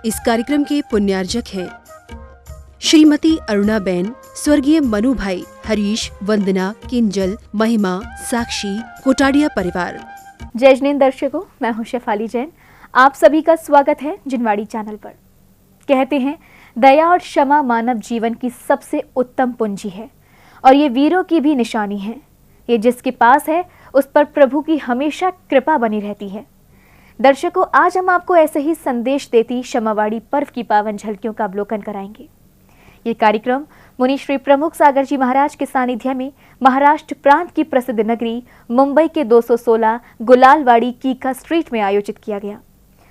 इस कार्यक्रम के पुण्यार्जक हैं श्रीमती अरुणाबेन, स्वर्गीय मनु भाई, हरीश, वंदना, किंजल, महिमा, साक्षी, कोटाडिया परिवार। जय जिनेंद्र दर्शकों, मैं हूं शेफाली जैन। आप सभी का स्वागत है जिनवाड़ी चैनल पर। कहते हैं दया और क्षमा मानव जीवन की सबसे उत्तम पूंजी है और ये वीरों की भी निशानी है। ये जिसके पास है उस पर प्रभु की हमेशा कृपा बनी रहती है। दर्शकों, आज हम आपको ऐसे ही संदेश देती क्षमावाड़ी पर्व की पावन झलकियों का अवलोकन कराएंगे। ये कार्यक्रम मुनि श्री प्रमुख सागर जी महाराज के सानिध्य में महाराष्ट्र प्रांत की प्रसिद्ध नगरी मुंबई के 216 गुलालवाड़ी कीका स्ट्रीट में आयोजित किया गया।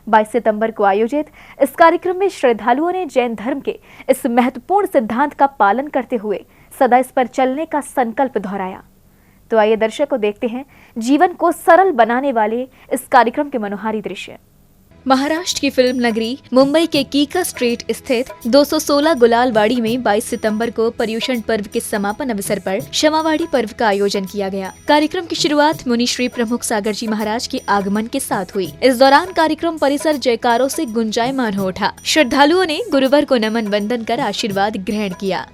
22 सितंबर को आयोजित इस कार्यक्रम में श्रद्धालुओं ने जैन धर्म के इस महत्वपूर्ण सिद्धांत का पालन करते हुए सदा इस पर चलने का संकल्प दोहराया। तो आइए दर्शकों, देखते हैं जीवन को सरल बनाने वाले इस कार्यक्रम के मनोहारी दृश्य। महाराष्ट्र की फिल्म नगरी मुंबई के कीका स्ट्रीट स्थित 216 गुलालवाड़ी में 22 सितंबर को पर्युषण पर्व के समापन अवसर पर क्षमावाड़ी पर्व का आयोजन किया गया। कार्यक्रम की शुरुआत मुनि श्री प्रमुख सागर जी महाराज के आगमन के साथ हुई। इस दौरान कार्यक्रम परिसर जयकारों से गुंजायमान हो उठा। श्रद्धालुओं ने गुरुवर को नमन वंदन कर आशीर्वाद ग्रहण किया।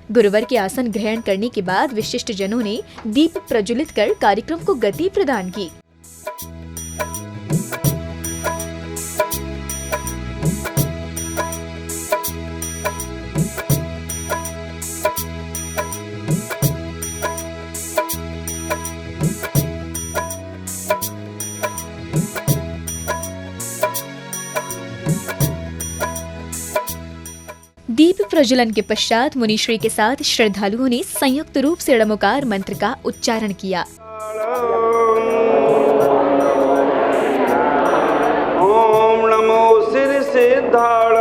गुरुवर के आसन ग्रहण करने के बाद विशिष्ट जनों ने दीप प्रज्वलित कर कार्यक्रम को गति प्रदान की। दीप प्रज्वलन के पश्चात मुनिश्री के साथ श्रद्धालुओं ने संयुक्त रूप से ड़मोकार मंत्र का उच्चारण किया। ओम नमो सिरसिद्धाय,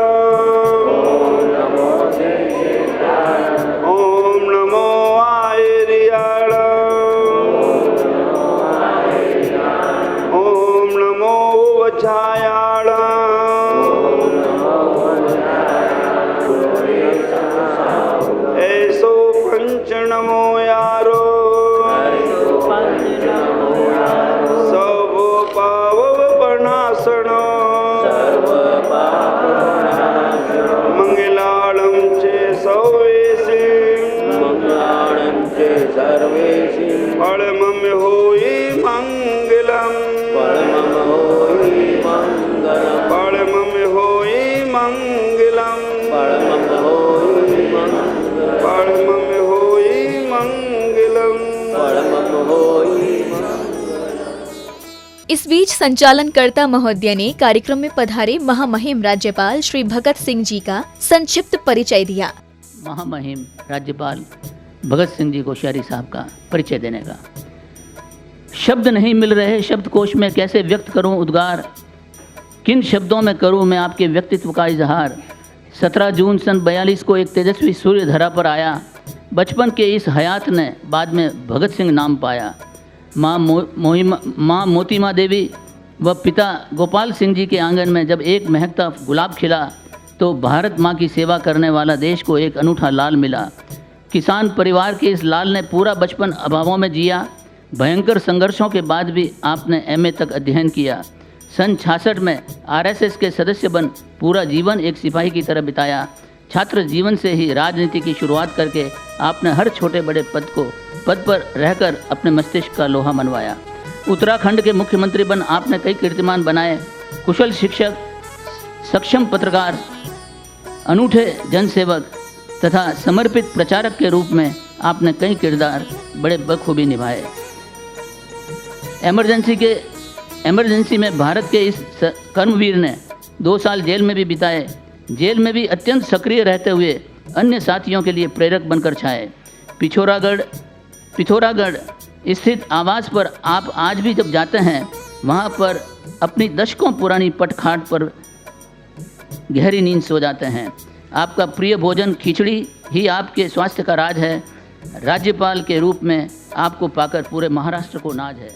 ओम नमो आयर्याय, ओम नमो वज्रायाय, नमो यारो सब पाव प्रणाशनो मंगलालम चे सर्वेशि परमं होई मंगलम, परमं होई मंगलम, परमं होई मंगलम, परमं होई मंगलम, परमं इस बीच संचालनकर्ता महोदय ने कार्यक्रम में पधारे महामहिम राज्यपाल श्री भगत सिंह जी का संक्षिप्त परिचय दिया। महामहिम राज्यपाल भगत सिंह जी कोश्यारी साहब का परिचय देने का शब्द नहीं मिल रहे, शब्दकोश में कैसे व्यक्त करूं उद्गार, किन शब्दों में करूं मैं आपके व्यक्तित्व का इजहार। 17 जून सन 42 को एक तेजस्वी सूर्य धरा पर आया। बचपन के इस हयात ने बाद में भगत सिंह नाम पाया। माँ मोतीमा देवी व पिता गोपाल सिंह जी के आंगन में जब एक महकता गुलाब खिला तो भारत माँ की सेवा करने वाला देश को एक अनूठा लाल मिला। किसान परिवार के इस लाल ने पूरा बचपन अभावों में जिया। भयंकर संघर्षों के बाद भी आपने एमए तक अध्ययन किया। सन 66 में आरएसएस के सदस्य बन पूरा जीवन एक सिपाही की तरह बिताया। छात्र जीवन से ही राजनीति की शुरुआत करके आपने हर छोटे बड़े पद पर रहकर अपने मस्तिष्क का लोहा मनवाया। उत्तराखंड के मुख्यमंत्री बन आपने कई कीर्तिमान बनाए। कुशल शिक्षक, सक्षम पत्रकार, अनूठे जनसेवक तथा समर्पित प्रचारक के रूप में आपने कई किरदार बड़े बखूबी निभाए। इमरजेंसी में भारत के इस कर्मवीर ने 2 साल जेल में भी बिताए। जेल में भी अत्यंत सक्रिय रहते हुए अन्य साथियों के लिए प्रेरक बनकर छाए। पिथौरागढ़ स्थित आवास पर आप आज भी जब जाते हैं, वहाँ पर अपनी दशकों पुरानी पटखाट पर गहरी नींद सो जाते हैं। आपका प्रिय भोजन खिचड़ी ही आपके स्वास्थ्य का राज है। राज्यपाल के रूप में आपको पाकर पूरे महाराष्ट्र को नाज है।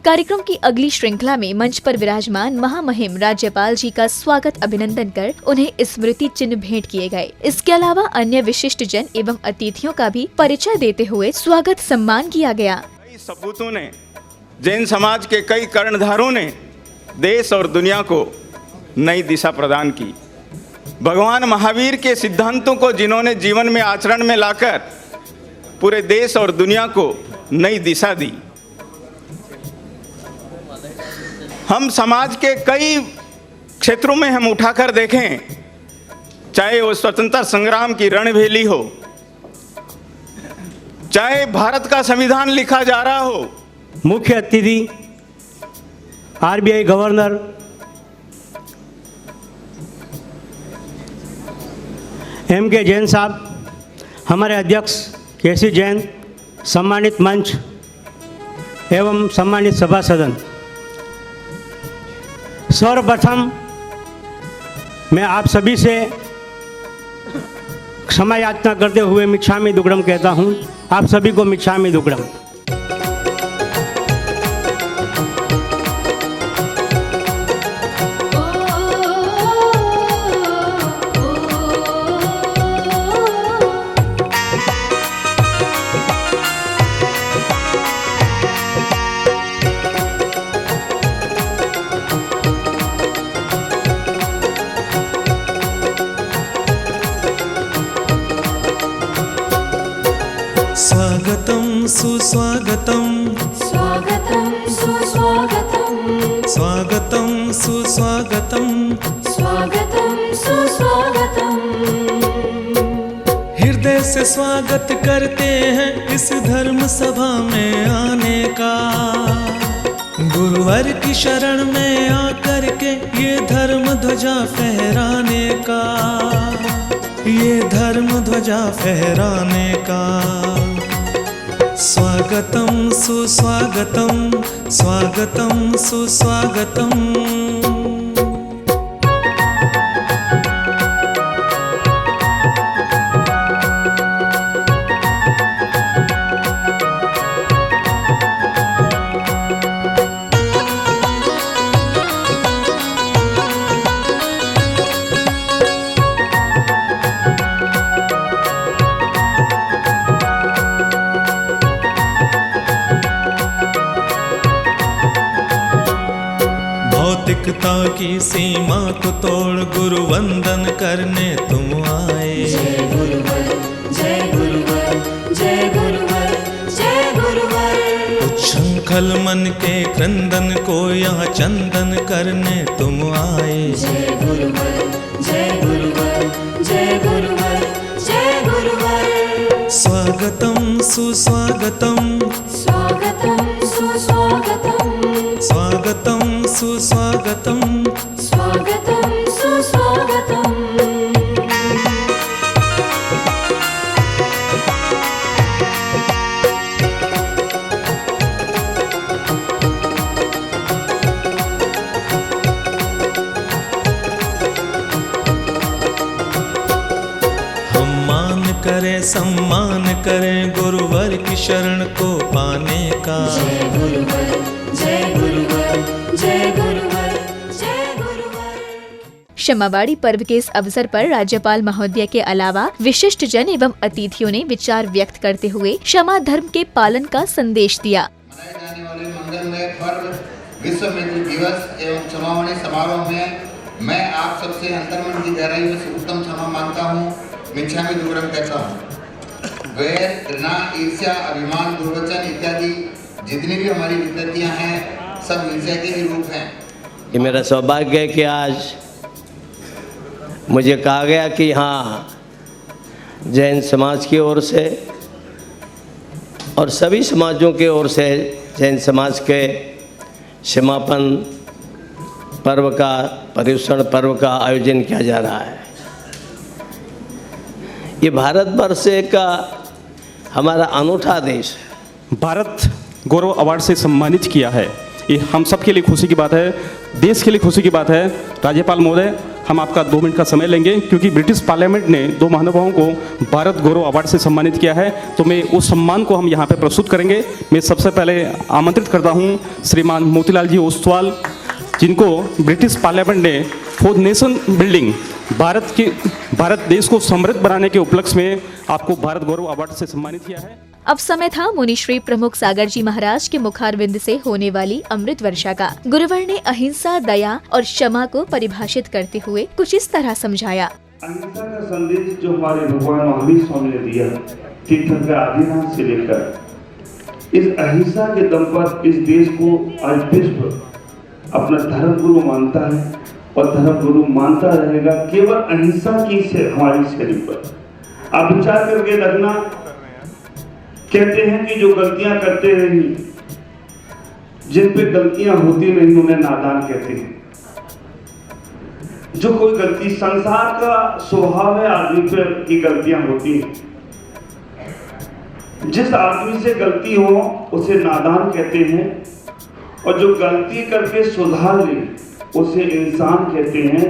कार्यक्रम की अगली श्रृंखला में मंच पर विराजमान महामहिम राज्यपाल जी का स्वागत अभिनंदन कर उन्हें स्मृति चिन्ह भेंट किए गए। इसके अलावा अन्य विशिष्ट जन एवं अतिथियों का भी परिचय देते हुए स्वागत सम्मान किया गया। कई सपूतों ने, जैन समाज के कई कर्णधारों ने देश और दुनिया को नई दिशा प्रदान की। भगवान महावीर के सिद्धांतों को जिन्होंने जीवन में आचरण में लाकर पूरे देश और दुनिया को नई दिशा दी। हम समाज के कई क्षेत्रों में हम उठाकर देखें, चाहे वो स्वतंत्रता संग्राम की रणभेली हो, चाहे भारत का संविधान लिखा जा रहा हो। मुख्य अतिथि आरबीआई गवर्नर एम.के. जैन साहब, हमारे अध्यक्ष के.सी. जैन, सम्मानित मंच एवं सम्मानित सभा सदन, सर्वप्रथम मैं आप सभी से क्षमा याचना करते हुए मिच्छामि दुक्कडम कहता हूँ। आप सभी को मिच्छामि दुक्कडम। स्वागतं सुस्वागतं, स्वागतं सुस्वागतं, स्वागतं सुस्वागतं, स्वागतं सुस्वागतं। हृदय से स्वागत करते हैं इस धर्म सभा में आने का। गुरुवर की शरण में आकर के ये धर्म ध्वजा फहराने का, ये धर्म ध्वजा फहराने का। स्वागतं सुस्वागतं, स्वागतं सुस्वागतं। भौतिकता की सीमा को तोड़ गुरु वंदन करने तुम आए। जय गुरुवर, जय गुरुवर, जय गुरुवर, जय गुरुवर। उच्छृंखल मन के क्रंदन को यहाँ चंदन करने तुम आए। जय गुरुवर, जय गुरुवर, जय गुरुवर, जय गुरुवर। स्वागतं सुस्वागतं, स्वागतं सुस्वागतं, स्वागतं सुस्वागतं, स्वागतं सुस्वागतं। हम मान करें सम्मान करें गुरुवर की शरण को पाने का। जय गुरुवर, जय गुरुवर, जय गुरुवर, जय गुरुवर। क्षमावाड़ी पर्व के इस अवसर पर राज्यपाल महोदय के अलावा विशिष्ट जन एवं अतिथियों ने विचार व्यक्त करते हुए क्षमा धर्म के पालन का संदेश दिया। मनाए जाने वाले मंगलमय पर्व विश्व मैत्री दिवस एवं क्षमावाणी समारोह में मैं आप सबसे अंतर्मन की गहराइयों से उत्तम क्षमा मांगता हूँ, मिच्छामि दुक्कडम कहता हूँ। वैर, घृणा, ईर्ष्या, अभिमान, दुर्वचन इत्यादि जितनी भी हमारी विकृतियाँ हैं सब हिंसा के ही रूप हैं। ये मेरा सौभाग्य है कि आज मुझे कहा गया कि हाँ, जैन समाज की ओर से और सभी समाजों के ओर से जैन समाज के क्षमापन पर्व का, पर्युषण पर्व का आयोजन किया जा रहा है। ये भारतवर्ष का हमारा अनूठा देश है। भारत गौरव अवार्ड से सम्मानित किया है, ये हम सब के लिए खुशी की बात है, देश के लिए खुशी की बात है। राज्यपाल महोदय, हम आपका 2 मिनट का समय लेंगे क्योंकि ब्रिटिश पार्लियामेंट ने 2 महानुभावों को भारत गौरव अवार्ड से सम्मानित किया है, तो मैं उस सम्मान को हम यहाँ पे प्रस्तुत करेंगे। मैं सबसे पहले आमंत्रित करता हूँ श्रीमान मोतीलाल जी ओस्तवाल, जिनको ब्रिटिश पार्लियामेंट ने फॉर नेशन बिल्डिंग, भारत देश को समृद्ध बनाने के उपलक्ष्य में आपको भारत गौरव अवार्ड से सम्मानित किया है। अब समय था मुनिश्री प्रमुख सागर जी महाराज के मुखारविंद से होने वाली अमृत वर्षा का। गुरुवर ने अहिंसा, दया और क्षमा को परिभाषित करते हुए कुछ इस तरह समझाया। अहिंसा का संदेश जो हमारे भगवान महावीर स्वामी ने दिया, तीर्थंकर आदिनाथ से लेकर, इस अहिंसा के दम पर इस देश को आज विश्व अपना धर्म गुरु मानता है और धर्म गुरु मानता रहेगा केवल अहिंसा की से हमारी शैली पर। आप विचार करके रखना, कहते हैं कि जो गलतियां करते रही, जिन पे गलतियां होती नहीं उन्हें नादान कहते हैं। जो कोई गलती, संसार का स्वभाव है आदमी पे की गलतियां होती हैं। जिस आदमी से गलती हो उसे नादान कहते हैं और जो गलती करके सुधार ले उसे इंसान कहते हैं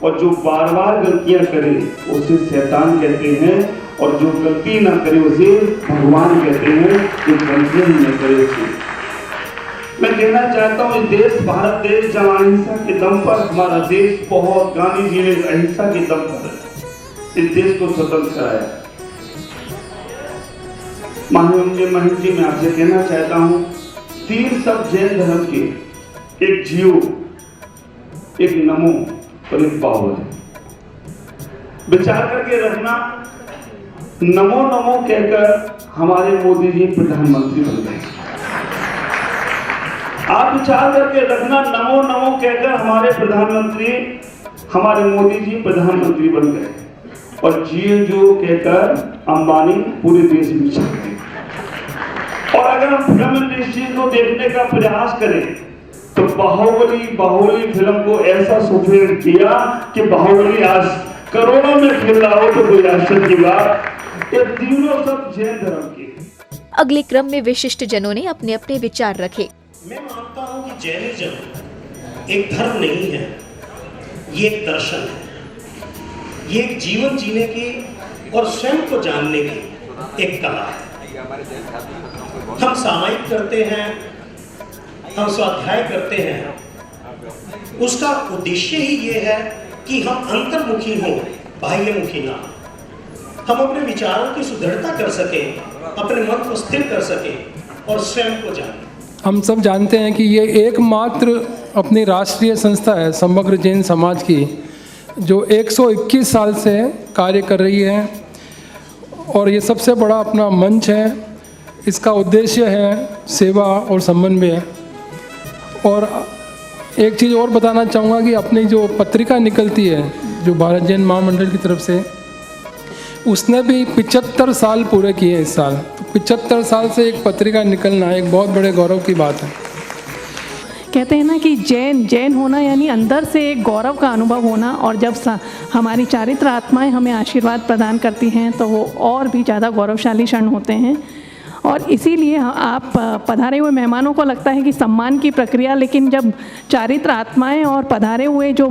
और जो बार बार गलतियां करे उसे शैतान कहते हैं और जो गलती ना करे उसे भगवान कहते हैं, जो गलतियां ही न करे उसे। मैं कहना चाहता हूँ, इस देश भारत देश जहाँ अहिंसा के दम पर हमारा देश बहुत, गांधी जी ने अहिंसा के दम पर इस देश को स्वतंत्र कराया। माननीय महंत जी, मैं आपसे कहना चाहता हूँ, 3 शब्द जैन धर्म के, एक जियो, एक नमो और एक पावर है। विचार करके रखना, नमो नमो कहकर हमारे मोदी जी प्रधानमंत्री बन गए। आप विचार करके रखना, नमो नमो कहकर हमारे प्रधानमंत्री, हमारे मोदी जी प्रधानमंत्री बन गए और जियो जो कहकर अंबानी पूरे देश में छा गए। और अगर हम फिल्म इंडस्ट्री को देखने का प्रयास करें तो बाहुबली फिल्म को ऐसा सुपहिट किया कि बाहुबली आज करोड़ों में खेल रहा हो तो कोई आश्चर्य की बात। ये तीनों सब जैन धर्म के। अगले क्रम में विशिष्ट जनों ने अपने अपने विचार रखे। मैं मानता हूँ कि जैनिज्म एक धर्म नहीं है, ये एक दर्शन है, ये एक जीवन जीने की और स्वयं को जानने की एक कला है। हम सामायिक करते हैं, हम स्वाध्याय करते हैं, उसका उद्देश्य ही ये है कि हम अंतर्मुखी हों, बाह्यमुखी ना। हम अपने विचारों की सुदृढ़ता कर सकें, अपने मन को स्थिर कर सकें और स्वयं को जानें। हम सब जानते हैं कि ये एकमात्र अपनी राष्ट्रीय संस्था है समग्र जैन समाज की, जो 121 साल से कार्य कर रही है और ये सबसे बड़ा अपना मंच है। इसका उद्देश्य है सेवा और समन्वय। और एक चीज़ और बताना चाहूँगा कि अपनी जो पत्रिका निकलती है जो भारत जैन महामंडल की तरफ से, उसने भी 75 साल पूरे किए इस साल। तो 75 साल से एक पत्रिका निकलना एक बहुत बड़े गौरव की बात है। कहते हैं ना कि जैन होना यानी अंदर से एक गौरव का अनुभव होना, और जब हमारी चारित्र आत्माएं हमें आशीर्वाद प्रदान करती हैं तो वो और भी ज़्यादा गौरवशाली क्षण होते हैं। और इसीलिए आप पधारे हुए मेहमानों को लगता है कि सम्मान की प्रक्रिया, लेकिन जब चारित्र आत्माएं और पधारे हुए जो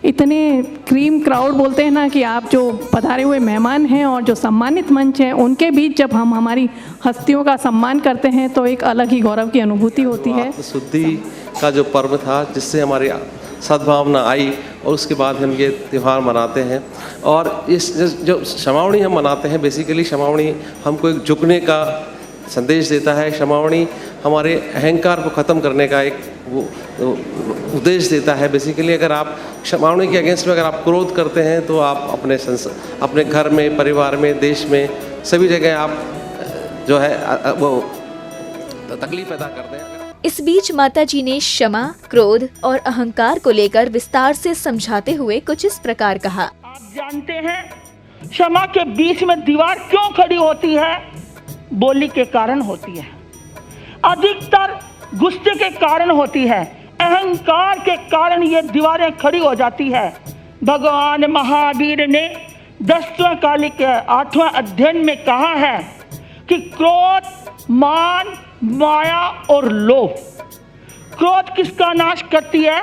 इतने क्रीम क्राउड बोलते हैं ना कि आप जो पधारे हुए मेहमान हैं और जो सम्मानित मंच है, उनके बीच जब हम हमारी हस्तियों का सम्मान करते हैं तो एक अलग ही गौरव की अनुभूति होती है। शुद्धि का जो पर्व था जिससे हमारे सद्भावना आई और उसके बाद हम ये त्यौहार मनाते हैं। और इस जो क्षमावणी हम मनाते हैं, बेसिकली क्षमावणी हमको एक झुकने का संदेश देता है। क्षमावणी हमारे अहंकार को ख़त्म करने का एक वो उद्देश्य देता है। बेसिकली अगर आप क्षमावणी के अगेंस्ट में अगर आप क्रोध करते हैं तो आप अपने घर में, परिवार में, देश में, सभी जगह आप जो है वो तकलीफ पैदा करते हैं। इस बीच माताजी ने क्षमा, क्रोध और अहंकार को लेकर विस्तार से समझाते हुए कुछ इस प्रकार कहा। आप जानते हैं क्षमा के बीच में दीवार क्यों खड़ी होती है? बोली के कारण होती है, अधिकतर गुस्से के कारण होती है, अहंकार के कारण ये दीवारें खड़ी हो जाती है। भगवान महावीर ने 10वें कालिक के 8वें अध्ययन में कहा है कि क्रोध, मान, माया और लोभ। क्रोध किसका नाश करती है?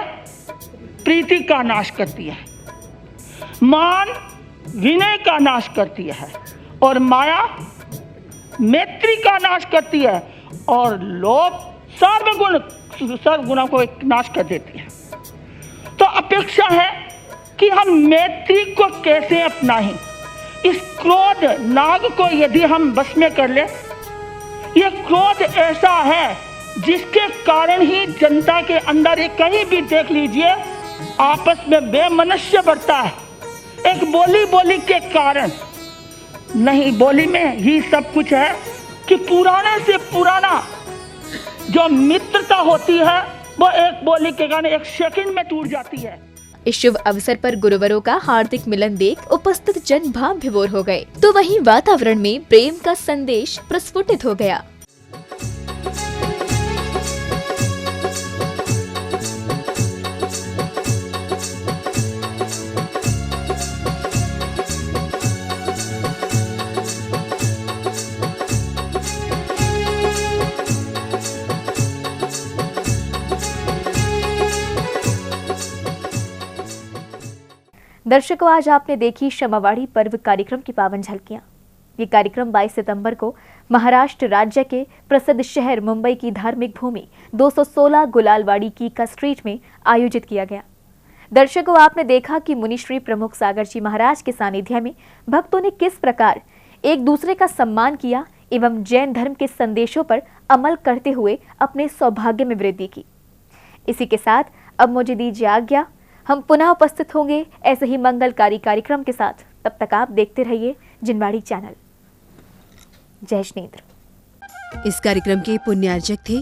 प्रीति का नाश करती है। मान विनय का नाश करती है और माया मैत्री का नाश करती है और लोभ सर्वगुणों को नाश कर देती है। तो अपेक्षा है कि हम मैत्री को कैसे अपनाएं। इस क्रोध नाग को यदि हम बस में कर ले, ये क्रोध ऐसा है जिसके कारण ही जनता के अंदर ये कहीं भी देख लीजिए आपस में बेमनुष्य बढ़ता है। एक बोली के कारण नहीं, बोली में ही सब कुछ है कि पुराने से पुराना जो मित्रता होती है वो एक बोली के कारण एक सेकंड में टूट जाती है। इस शुभ अवसर पर गुरुवरों का हार्दिक मिलन देख उपस्थित जन भाव विभोर हो गए, तो वहीं वातावरण में प्रेम का संदेश प्रस्फुटित हो गया। दर्शकों, आज आपने देखी क्षमावाणी पर्व कार्यक्रम की पावन झलकियां। ये कार्यक्रम 22 सितंबर को महाराष्ट्र राज्य के प्रसिद्ध शहर मुंबई की धार्मिक भूमि 216 गुलालवाड़ी की का स्ट्रीट में आयोजित किया गया। दर्शकों, आपने देखा कि मुनिश्री प्रमुख सागर जी महाराज के सानिध्य में भक्तों ने किस प्रकार एक दूसरे का सम्मान किया एवं जैन धर्म के संदेशों पर अमल करते हुए अपने सौभाग्य में वृद्धि की। इसी के साथ अब मुझे दीजिए आज्ञा। हम पुनः उपस्थित होंगे ऐसे ही मंगलकारी कार्यक्रम के साथ। तब तक आप देखते रहिए जिनवाड़ी चैनल। जय श्रीनेत्र। इस कार्यक्रम के पुण्यार्जक थे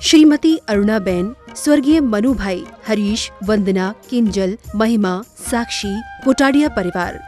श्रीमती अरुणाबेन, स्वर्गीय मनु भाई, हरीश, वंदना, किंजल, महिमा, साक्षी, कोटाड़िया परिवार।